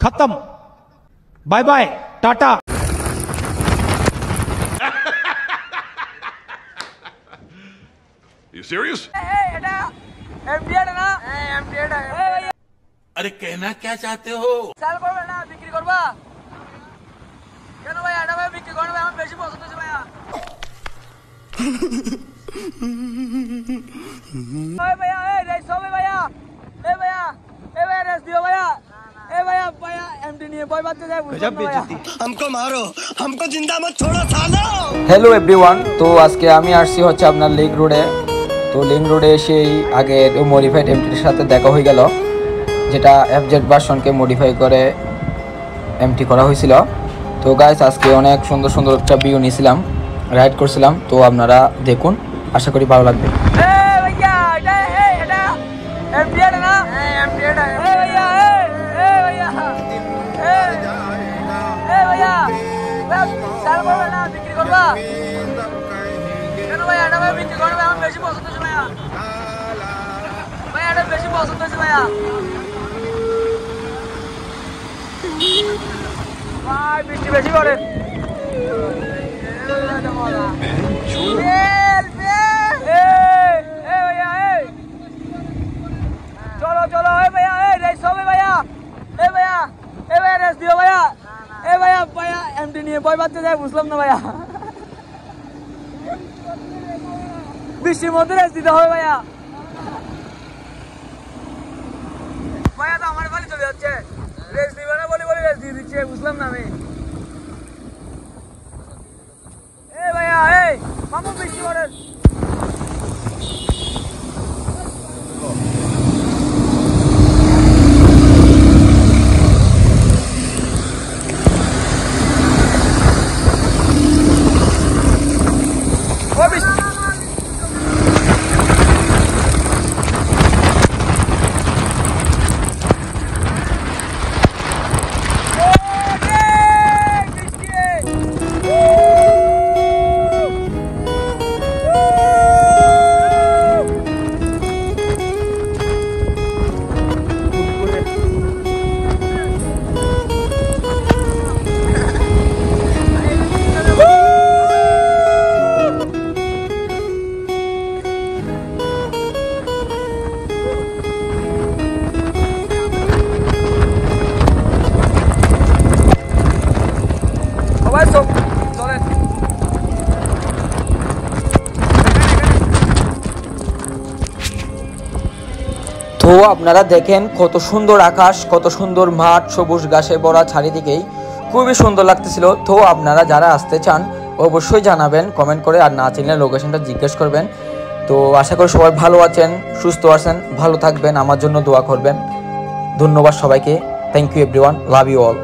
खत्म, bye bye, tata. You serious? अरे कहना क्या चाहते हो? साल করবে না বিক্রি করবা কেন ভাই? এটা ভাই বিক্রি করবে, আমার বেশি পছন্দ হচ্ছে ভাইয়া। ওই ভাইয়া, এই রেস হবে ভাইয়া, এই ভাইয়া, এই ভাইয়া রেস দিও ভাইয়া, এই ভাইয়া ভাইয়া এমটি নিয়ে বই বাজতে যায়, বুঝছো না ভাইয়া? हमको मारो, हमको जिंदा मत छोड़ो सालो। হ্যালো এভরিওয়ান, তো আজকে আমি আসছি হচ্ছে আপনার লিং রোডে। তো লিং রোডে এসেই আগে মডিফাইড এমটির সাথে দেখা হয়ে গেল, যেটা এফজেড ভার্সনকে মডিফাই করে এমটি করা হয়েছিল। তো গাইস আজকে অনেক সুন্দর সুন্দর একটা ভিউ নিয়েছিলাম, রাইড করছিলাম। তো আপনারা দেখুন, আশা করি ভালো লাগবে। এই ভাইয়া, এটা এমটি না? এমটি এটা। এই ভাইয়া, এই ভাইয়া, এই ভাইয়া, সাল করবে না বিক্রি করবা কেন ভাই? এটা ভাই বিক্রি করবে, আমার বেশি পছন্দ হচ্ছে ভাইয়া। ভাইয়া এটা বেশি পছন্দ হচ্ছে ভাইয়া। ভাই বৃষ্টি বেশি করে। চলো চলো, এই ভাইয়া, এই রেস হবে ভাইয়া, এই ভাইয়া, এই ভাইয়া রেস দিও ভাইয়া, এই ভাইয়া ভাইয়া এমটি নিয়ে বই বাজতে যায়, বুঝলাম না ভাইয়া। বৃষ্টির মধ্যে রেস দিতে হবে ভাইয়া। ভাইয়া তো আমার বাড়ি চলে যাচ্ছে, রেস দিবে না বলে বলে রেস দিয়ে দিচ্ছে, বুঝলাম না আমি। এই ভাইয়া, এই মামু বৃষ্টি করে। তো আপনারা দেখেন কত সুন্দর আকাশ, কত সুন্দর মাঠ, সবুজ ঘাসে ভরা চারিদিকেই, খুবই সুন্দর লাগতেছিল। তো আপনারা যারা আসতে চান অবশ্যই জানাবেন কমেন্ট করে, আর না চিনলে লোকেশনটা জিজ্ঞেস করবেন। তো আশা করি সবাই ভালো আছেন, সুস্থ আছেন, ভালো থাকবেন, আমার জন্য দোয়া করবেন। ধন্যবাদ সবাইকে, thank you everyone, love you all.